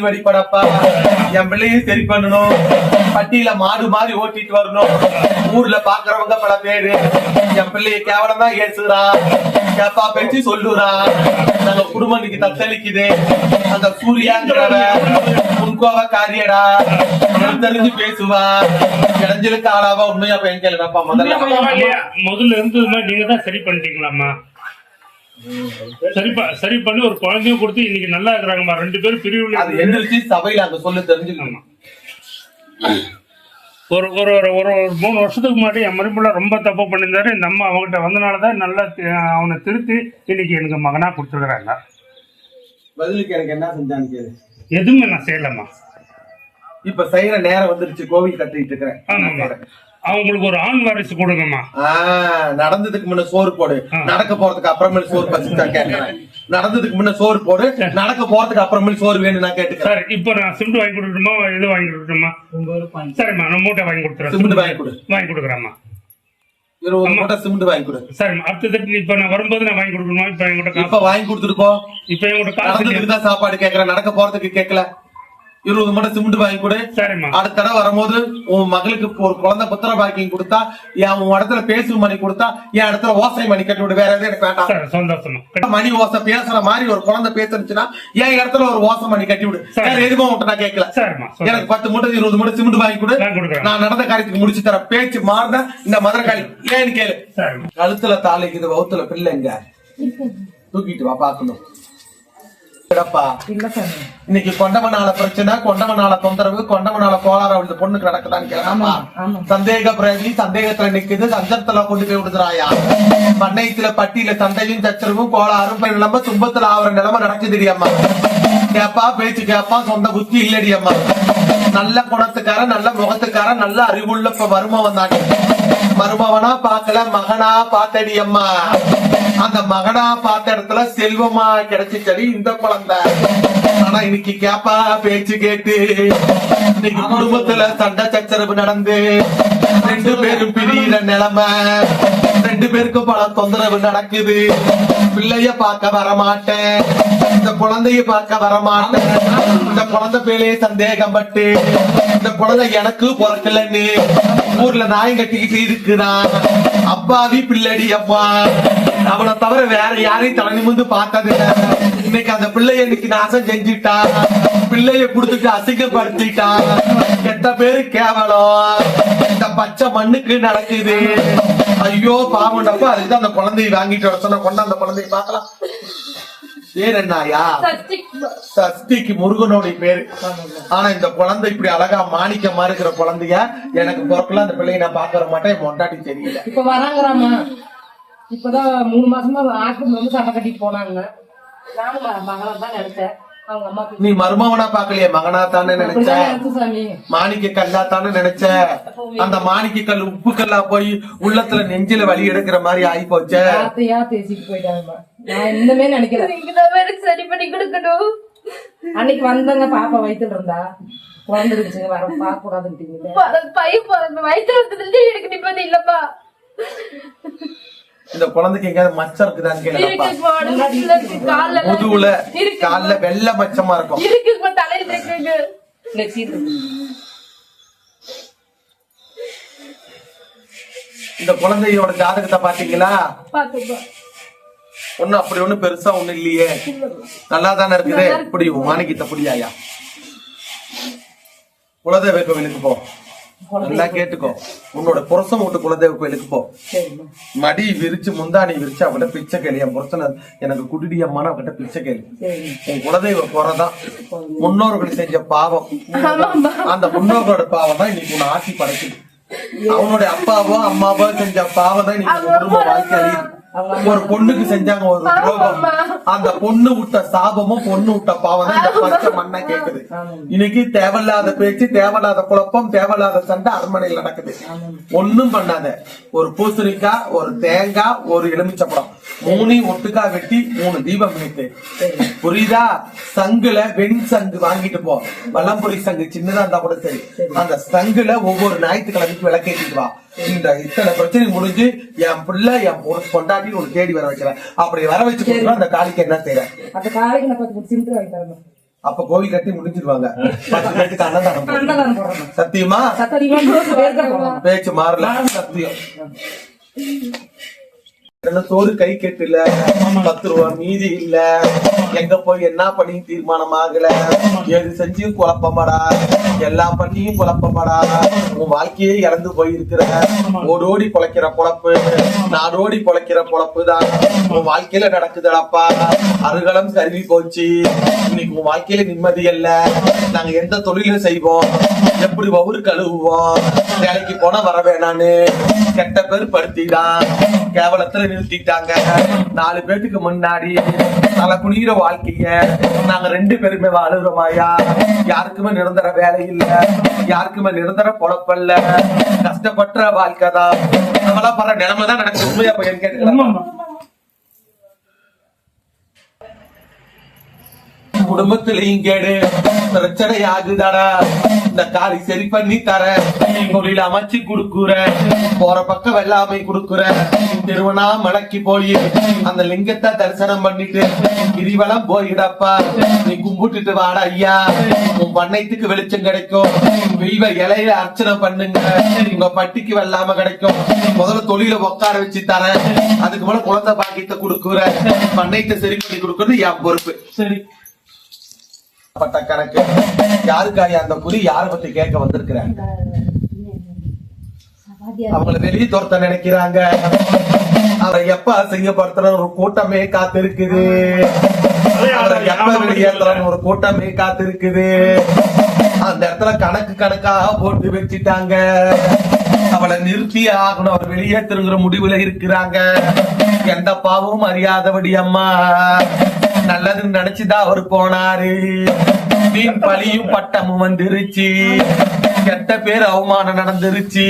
வழிபடப்பா. என் பிள்ளையும் சரி பண்ணணும். பட்டியல மாடு மாதிரி ஓட்டிட்டு வரணும். ஊர்ல பாக்குறவங்க பல பேரு என் பிள்ளைய கேவலமா ஏசுறா, கேப்பா பேச்சு சொல்லுறா. நாங்க குடும்பம் இன்னைக்கு தத்தளிக்குது. அந்த சூர்யாங்கிறவ முன்கோவ காரியடா, தெரிஞ்சு பேசுவா, இடைஞ்சலுக்கு ஆளாவா. உண்மையா பையன் கேளுப்பா. முதல்ல இருந்து நீங்க தான் சரி பண்ணிட்டீங்களாம்மா? சரி பண்ணி ஒரு குழந்தையும் கொடுத்து இன்னைக்கு நல்லா இருக்கிறாங்கம்மா. 2 பேரும் பிரிவுல அது எந்திரிச்சு சபையில அங்க சொல்லு தெரிஞ்சுக்கணுமா. ஒரு ஒரு ஒரு 3 வருஷத்துக்கு முன்னாடி என் மறுபடிய ரொம்ப தப்பு பண்ணியிருந்தாரு. இந்த அம்மா அவங்ககிட்ட வந்தனாலதான் நல்லா அவனை திருத்தி இன்னைக்கு எனக்கு மகனா கொடுத்துருக்குறாங்க. பதிலுக்கு எனக்கு என்ன செஞ்சான்னு கேளு. எதுவுமே நான் செய்யலம்மா. இப்ப செய்யற நேரம் வந்துருச்சு. கோவில் கட்டிட்டு இருக்கிறேன். அவங்களுக்கு ஒரு ஆண் வாரிசு கொடுங்கம்மா. நடந்ததுக்கு முன்ன சோறு போடு, நடக்க போறதுக்கு அப்புறமேல் சோறு பசிச்சா கேட்கிறேன். நடந்ததுக்கு முன்ன சோறு போடு, நடக்க போறதுக்கு அப்புறமேல் சோறு வேணும் நான் கேட்டுக்கிறேன். இப்ப நான் சிமெண்ட் வாங்கி கொடுக்கணுமா, இது வாங்கி கொடுக்கணுமா? சரிம்மா, நான் மூட்டை வாங்கி கொடுத்துறேன். சிமெண்ட் வாங்கி கொடு. வாங்கி கொடுக்குறேம்மா. 20 மூட்டை சிமெண்ட் வாங்கி கொடு. சரிம்மா. அடுத்தது இப்ப நான் வரும்போது நான் வாங்கி கொடுக்கணுமா? இப்ப என்கிட்ட இப்ப வாங்கி கொடுத்துருக்கோ. இப்ப என்கிட்ட காசு தான் சாப்பாடு கேட்கறேன், நடக்க போறதுக்கு கேட்கல. 20 மூட்டை சிமெண்ட் வாங்கி கொடு. அடுத்த தடவை வரும்போது உன் மகளுக்கு ஒரு குழந்தை புத்திர பாக்கியம் கொடுத்தா, என் இடத்துல பேசும் மணி கொடுத்தா, என் இடத்துல ஓசை மணி கட்டி விடு. வேற எதுவும் எனக்கு வேண்டாம். சந்தோஷமா மணி ஓசை பேசுற மாதிரி ஒரு குழந்தை பேசுச்சுன்னா என் இடத்துல ஒரு ஓசை மணி கட்டி விடு. வேற எதுவும் உன்ட்ட நான் கேட்கல. எனக்கு 10 மூட்டை 20 மூட்டை சிமெண்ட் வாங்கி கொடு. நான் நடந்த காரியத்துக்கு முடிச்சு தரேன். பேச்சு மாறின இந்த மதுரக்காளி ஏன்னு கேளு. கழுத்துல தாளிக்குது, வவுத்துல பிள்ளைங்க தூக்கிட்டு வா பாக்கணும். இன்னைக்கு கொண்டவனால பிரச்சனை, கொண்டவனால தொந்தரவு, கொண்டவனால கோளாறு இந்த பொண்ணுக்கு நடக்குதான்னு கேட்கலாமா? சந்தேக பிரதி சந்தேகத்துல நிக்குது, சஞ்சலத்துல கொண்டு போய் விடுதுறாயா. பண்ணையத்துல பட்டியல சண்டையும் சச்சரவும் கோளாறும் நிலைமை துன்பத்துல ஆகிற நிலைமை நடக்குது அம்மா. கேப்பா பேச்சு கேப்பா, சொந்த புத்தி இல்லடி அம்மா. நல்ல குணத்துக்காரன், நல்ல முகத்துக்காரன், நல்ல அறிவுள்ள மருமவன் தான். மருமவனா பாக்கல, மகனா பாத்தடி அம்மா. அந்த மகனா பார்த்த இடத்துல செல்வமா கிடைச்சிச்சடி இந்த குழந்தை. ஆனா இன்னைக்கு கேப்பா பேச்சு கேட்டு இன்னைக்கு குடும்பத்துல சண்டை சச்சரவு நடந்து 2 பேரும் பிரியிற நிலைமை, 2 பேருக்கும் பல தொந்தரவு நடக்குது. பிள்ளைய பார்க்க வரமாட்டேன், இந்த குழந்தைய பார்க்க வரமாட்டேன். இந்த குழந்தை பேரையே சந்தேகம் பட்டு இந்த குழந்தை எனக்கு பிறக்கலன்னு ஊர்ல நாயம் கட்டிக்கிட்டு இருக்குதான். அப்பாவி பிள்ளடி அம்மா. அவனை தவிர வேற யாரையும் தலை நிமிர்ந்து பார்த்தது. இன்னைக்கு அந்த பிள்ளைய இன்னைக்கு நாசம் செஞ்சுட்டா, பிள்ளைய குடுத்துட்டு அசிங்கப்படுத்திட்டா. கெட்ட பேரு கேவலம் இந்த பச்சை மண்ணுக்கு நடக்குது. ஐயோ பாவண்டப்பா. அதுக்குதான் அந்த குழந்தைய வாங்கிட்டு வர சொன்ன. கொண்டா அந்த குழந்தைய பாக்கலாம். பேர் என்னயா? சஷ்டிக்கு முருகனுடைய பேரு. ஆனா இந்த குழந்தை இப்படி அழகா மாணிக்கமா இருக்கிற குழந்தைய எனக்கு பிறக்கல. அந்த பிள்ளைய நான் பாக்க வர மாட்டேன். மொண்டாட்டி தெரியல. இப்ப வராங்கறாமா. இப்பதான் 3 மாசமா ஆஸ்பத்திரி வந்து சண்டை கட்டிட்டு போனாங்க. நானும் மகளா தான் நினைச்சேன். அவங்க அம்மா நீ மருமவனா பாக்கலையே, மகனா தானே நினைச்ச, மாணிக்க கல்லா தானே நினைச்ச. அந்த மாணிக்க கல் உப்பு கல்லா போய் உள்ளத்துல நெஞ்சில வலி எடுக்கிற மாதிரி ஆகி போச்சே. பேசிட்டு போயிட்டாங்க. நான் இன்னுமே நினைக்கிறேன் சரி பண்ணி கொடுக்கணும். அன்னைக்கு வந்தாங்க, பாப்பா வயித்துல இருந்தா குழந்தை இருந்துச்சுங்க, வர பாக்க கூடாதுன்னு பையன் வயிற்றுல இருந்ததுல எனக்கு நிம்மதி இல்லப்பா. இந்த குழந்தைக்கு எங்கேயாவது மச்சம் இருக்குதான்னு கேளுப்பா. முதுகுல கால்ல வெள்ளை மச்சமா இருக்கும். தலையில இந்த குழந்தையோட ஜாதகத்தை பாத்தீங்களா? ஒண்ணு அப்படி ஒண்ணு பெருசா ஒண்ணு இல்லையே, நல்லா தானே இருக்குது. இப்படி மாணிக்கத்தை புடியாயா. குலதெய்வ கோவிலுக்கு போ, நல்லா கேட்டுக்கோ. உன்னோட புருஷன் வீட்டு குலதெய்வ கோயிலுக்கு போ. மடி விரிச்சு முந்தாணி விரிச்சு அவகிட்ட பிச்சை கேளு. என் புருஷன் எனக்கு குடிடியம்மான அவகிட்ட பிச்சை கேளு. உன் குலதெய்வ குறைதான் முன்னோர்கள் செஞ்ச பாவம். அந்த முன்னோர்களோட பாவம் தான் இன்னைக்கு உன்னை ஆட்சி படைக்குது. அவனுடைய அப்பாவோ அம்மாவோ செஞ்ச பாவம் தான் இன்னைக்கு குடும்ப வாழ்க்கை அழியுது. ஒரு பொண்ணுக்கு செஞ்சாங்க ஒரு துரோகம், அந்த பொண்ணு விட்ட சாபமும் பொண்ணு விட்ட பாவம் தான் இந்த பச்சை மண்ணை கேக்குது. இன்னைக்கு தேவையில்லாத பேச்சு, தேவையில்லாத குழப்பம், தேவையில்லாத சண்டை அரண்மனையில் நடக்குது. ஒண்ணும் பண்ணாத. ஒரு பூசணிக்காய், ஒரு தேங்காய், ஒரு எலுமிச்சப்பழம் 3 ஒட்டுக்கா வெட்டி 3 தீபம் வைத்து, புரியுதா? சங்குல வெண் சங்கு வாங்கிட்டு போ. வல்லம்புரி சங்கு சின்னதா இருந்தா கூட சரி. அந்த சங்குல ஒவ்வொரு ஞாயிற்றுக்கிழமைக்கு விளக்கேற்றிட்டு வா. இந்த இத்தனை பிரச்சனை முடிஞ்சு என் பிள்ளை என் கொண்டாட்டி உனக்கு தேடி வர வைக்கிறேன். அப்படி வர வச்சு அந்த காளிக்கு என்ன செய்யற? அந்த காளிக்கு நான் 10 சிமெண்ட் வாங்கி தரணும். அப்ப கோவில் கட்டி முடிஞ்சிருவாங்க 10 பேருக்கு அன்னதானம் போடுவோம். அன்னதானம் போடுறோம். சத்தியமா சத்தியமா 100 பேருக்கு போடுறோம். பேச்சு மாறல சத்தியம். என்ன சோறு கை கெட்டுல 10 ரூபா மீதி இல்ல, எங்க போய் என்ன பண்ணி தீர்மானம் ஆகல, எது செஞ்சும் குழப்பமாடா, எல்லா பண்ணியும் குழப்பமாடா, உன் வாழ்க்கையே இழந்து போயிருக்கிற, ஓடோடி பொழைக்கிற பொழப்பு, நாடோடி பொழைக்கிற பொழப்பு தான் உன் வாழ்க்கையில நடக்குதுடாப்பா. அருகலம் கருவி போச்சு, இன்னைக்கு உன் வாழ்க்கையில நிம்மதி இல்ல. நாங்க எந்த தொழிலும் செய்வோம், எப்படி ஒவ்வொரு கழுவுவோம், வேலைக்கு போனா வர வேணான்னு கெட்ட பேர் படுத்திதான் கேவலத்துல நிறுத்திட்டாங்க. 4 பேத்துக்கு முன்னாடி தலை குனிகிற வாழ்க்கைய நாங்க 2 பேருமே வாழுறோமாயா. யாருக்குமே நிரந்தர வேலை இல்ல, யாருக்குமே நிரந்தர பொழப்பல்ல, கஷ்டப்பட்ட வாழ்க்கை தான். நம்மளாம் பர நிலைமை தான் நடக்குது. உண்மையா பையன் கேட்டுக்கலாம். குடும்பத்திலையும் கேடு பிரச்சனை ஆகுதாடா. இந்த காரி சரி பண்ணி தர, தொழில் அமைச்சு குடுக்குற, போற பக்கம் வெள்ளாமை குடுக்குற, திருவண்ணாமலைக்கு போய் அந்த லிங்கத்தை தரிசனம் பண்ணிட்டு கிரிவலம் போயிடப்பா. நீ கும்பிட்டுட்டு வாடா ஐயா, உன் பண்ணைத்துக்கு வெளிச்சம் கிடைக்கும். வில்வ இலையில அர்ச்சனை பண்ணுங்க, உங்க பட்டிக்கு வெள்ளாம கிடைக்கும். முதல்ல தொழில உட்கார வச்சு தரேன், அதுக்கு மேல குழந்தை பாக்கியத்தை குடுக்குற, பண்ணைத்தை சரி பண்ணி கொடுக்கறது என் பொறுப்பு. சரி பட்ட கணக்கு. யாருக்காக அந்த குறி யார பத்தி கேட்க வந்திருக்கிறேன்? அவங்களை வெளியே துரத்த நினைக்கிறாங்க. அவரை எப்ப அசிங்கப்படுத்துற ஒரு கூட்டமே காத்திருக்குது. அவரை எப்ப வெளியேற்றுற ஒரு கூட்டமே காத்திருக்குது. அந்த இடத்துல கணக்கு கணக்காக போட்டு வச்சுட்டாங்க. அவளை நிறுத்தி ஆகணும், அவர் வெளியேற்றுங்கிற முடிவுல இருக்கிறாங்க. எந்த பாவமும் அறியாதபடி அம்மா நல்லதுன்னு நினைச்சுதான் அவர் போனாரு. வீண் பழியும் பட்டமும் வந்துருச்சு, கெட்ட பேர் அவமானம் நடந்துருச்சு.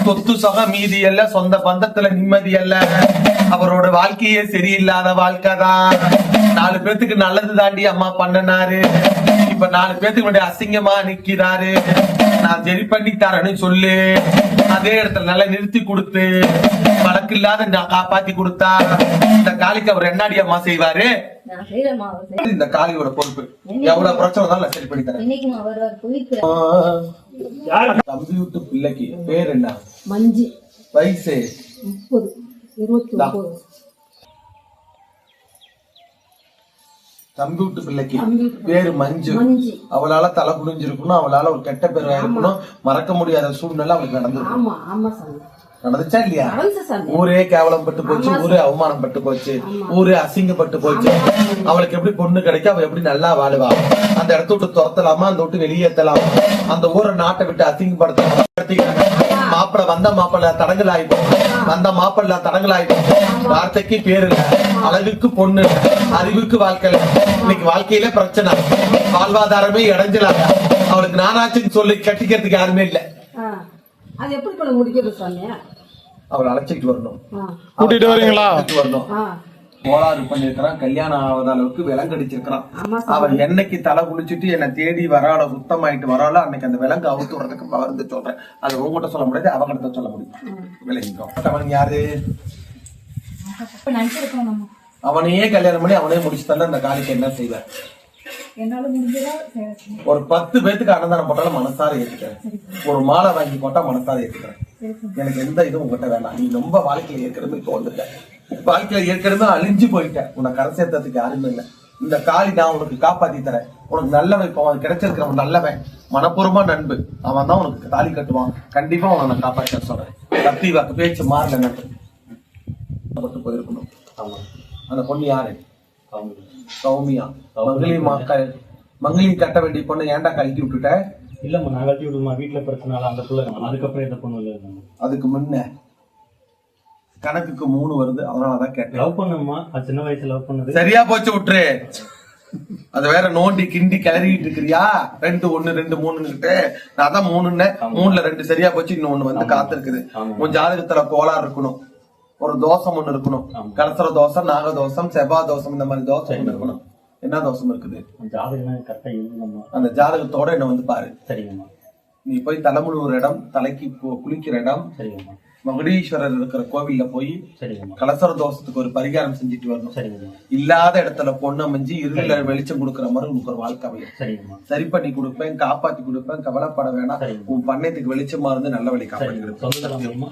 சொத்து சொகம் மீதி அல்ல, சொந்த பந்தத்துல நிம்மதி அல்ல. அவரோட வாழ்க்கையே சரியில்லாத வாழ்க்கை தான். 4 பேத்துக்கு நல்லது தாண்டி அம்மா பண்ணனாரு. இப்ப 4 பேத்துக்கு முன்னாடி அசிங்கமா நிக்கிறாரு. நான் சரி பண்ணி தரேன்னு சொல்லு, அதே இடத்துல நல்லா நிறுத்தி கொடுத்து வழக்கு இல்லாத நான் காப்பாத்தி கொடுத்தா இந்த காளிக்கு அவர் என்னடி அம்மா செய்வாரு? இந்த காளியோட பொறுப்பு. எவ்வளவு பிரச்சனை தான் சரி பண்ணி தரேன். தம்பி விட்டு பிள்ளைக்கு பேர் என்ன? மஞ்சு. வயசு 30, 29. தம்பி விட்டு பிள்ளைக்கு பேரு மஞ்சு. அவளால தலை குடிஞ்சிருக்கணும், அவளால ஒரு கெட்ட பேர் ஆயிருக்கணும், மறக்க முடியாத சூழ்நிலை அவளுக்கு நடந்திருக்கும். நடந்துச்சா இல்லையா? ஊரே கேவலம் பட்டு போச்சு, ஊரே அவமானம் பட்டு போச்சு, ஊரே அசிங்கப்பட்டு போச்சு. அவளுக்கு எப்படி பொண்ணு கிடைக்கும், அவ எப்படி நல்லா வாழுவா? அந்த இடத்த விட்டு துரத்தலாமா, அந்த விட்டு வெளியேற்றலாமா? அந்த ஊரை நாட்டை விட்டு அசிங்கப்படுத்தலாமா? மாப்பிள்ள வந்த மாப்பிள்ள தடங்கள் ஆயிடும், வந்த மாப்பிள்ள தடங்கள் ஆயிடும். வார்த்தைக்கு பேரு இல்ல, அழகுக்கு பொண்ணு, அறிவுக்கு வாழ்க்கை. இன்னைக்கு வாழ்க்கையில பிரச்சனை, வாழ்வாதாரமே இடைஞ்சலாங்க. அவளுக்கு நானாச்சுன்னு சொல்லி கட்டிக்கிறதுக்கு யாருமே இல்ல. அது எப்படி முடிக்கிறது சாமி? அவளை அழைச்சிட்டு வரணும், கூட்டிட்டு வரீங்களா? வரணும். கோளாறு பண்ணிருக்கிறான், கல்யாணம் ஆகாத அளவுக்கு விலங்கடிச்சிருக்கிறான். அவன் என்னைக்கு தலை குளிச்சுட்டு என்ன தேடி வராள, சுத்தமாயிட்டு வராளோ அன்னைக்கு அந்த விலங்கு அவுத்து வரதுக்கு பகிர்ந்து சொல்றேன். அது உங்ககிட்ட சொல்ல முடியாது, அவங்கிட்ட சொல்ல முடியும். விலகிக்கும். அவன் யாரு? அவனையே கல்யாணம் பண்ணி அவனே முடிச்சு தந்தா அந்த காலிக்கு என்ன செய்வார்? ஒரு 10 பேத்துக்கு அன்னதானம் போட்டாலும் மனசார ஏத்துக்கிறேன். ஒரு மாலை வாங்கி போட்டா மனசார ஏத்துக்கிறேன். எனக்கு எந்த இதுவும் உங்ககிட்ட வேணாம். நீ ரொம்ப வாழ்க்கையில ஏற்கனவே தோன்றுட்ட, வாழ்க்கையில ஏற்கனவே அழிஞ்சு போயிட்ட, உனக்கு கரை சேர்த்ததுக்கு யாருமே இல்லை. இந்த காளி நான் உனக்கு காப்பாத்தி தரேன். உனக்கு நல்லவன், இப்ப அவன் கிடைச்சிருக்கிறவன் நல்லவன், மனப்பூர்வமா நண்பு, அவன் தான் உனக்கு தாலி கட்டுவான். கண்டிப்பா உன நான் காப்பாற்ற சொல்றேன். கத்தி வாக்கு பேச்சு மாறல நட்டு போயிருக்கணும். அந்த பொண்ணு யாரு? சௌமியா. மங்களி கட்ட வேண்டிய பொண்ணு ஏன்டா கழட்டி விட்டுட்ட? இல்லம்மா, நான் கழட்டி விடுமா, வீட்டுல பிரச்சனை அந்த பிள்ளை. அதுக்கப்புறம் எந்த பொண்ணு இல்லை. அதுக்கு முன்ன கணக்குக்கு 3 வருது, அதனாலதான் கேட்டேன். லவ் பண்ணுமா, அது சின்ன வயசுல லவ் பண்ணது. சரியா போச்சு, விட்டுரு. அது வேற நோண்டி கிண்டி கிளறிட்டு இருக்கிறியா? 2 1 2 3 நான் தான் 3 3ல 2 சரியா போச்சு, இன்னொன்னு வந்து காத்து இருக்குது. உன் ஜாதகத்துல கோளாறு இருக்கணும், ஒரு தோஷம் ஒண்ணு இருக்கணும். கலசர தோஷம், நாக தோஷம், செவ்வாய் தோஷம், இந்த மாதிரி தோஷம் ஒண்ணு இருக்கணும். என்ன தோஷம் இருக்குது? அந்த ஜாதகத்தோட என்ன வந்து பாரு. சரிங்கம்மா. நீ போய் தலைமுழு ஒரு இடம், தலைக்கு குளிக்கிற இடம், மகுடீஸ்வரர் இருக்கிற கோவில்ல போய் சரிங்கம்மா கலசர தோஷத்துக்கு ஒரு பரிகாரம் செஞ்சுட்டு வரணும். சரிங்கம்மா இல்லாத இடத்துல பொண்ணு அமைஞ்சு இருள வெளிச்சம் கொடுக்குற மாதிரி உனக்கு ஒரு வாழ்க்கை அமையும். சரிங்கம்மா சரி பண்ணி கொடுப்பேன், காப்பாத்தி கொடுப்பேன், கவலைப்பட வேணாம். சரிங்க. உன் பண்ணையத்துக்கு வெளிச்சமா இருந்து நல்ல வழி காப்பாத்தி கொடுப்பேன். சொல்லுங்கம்மா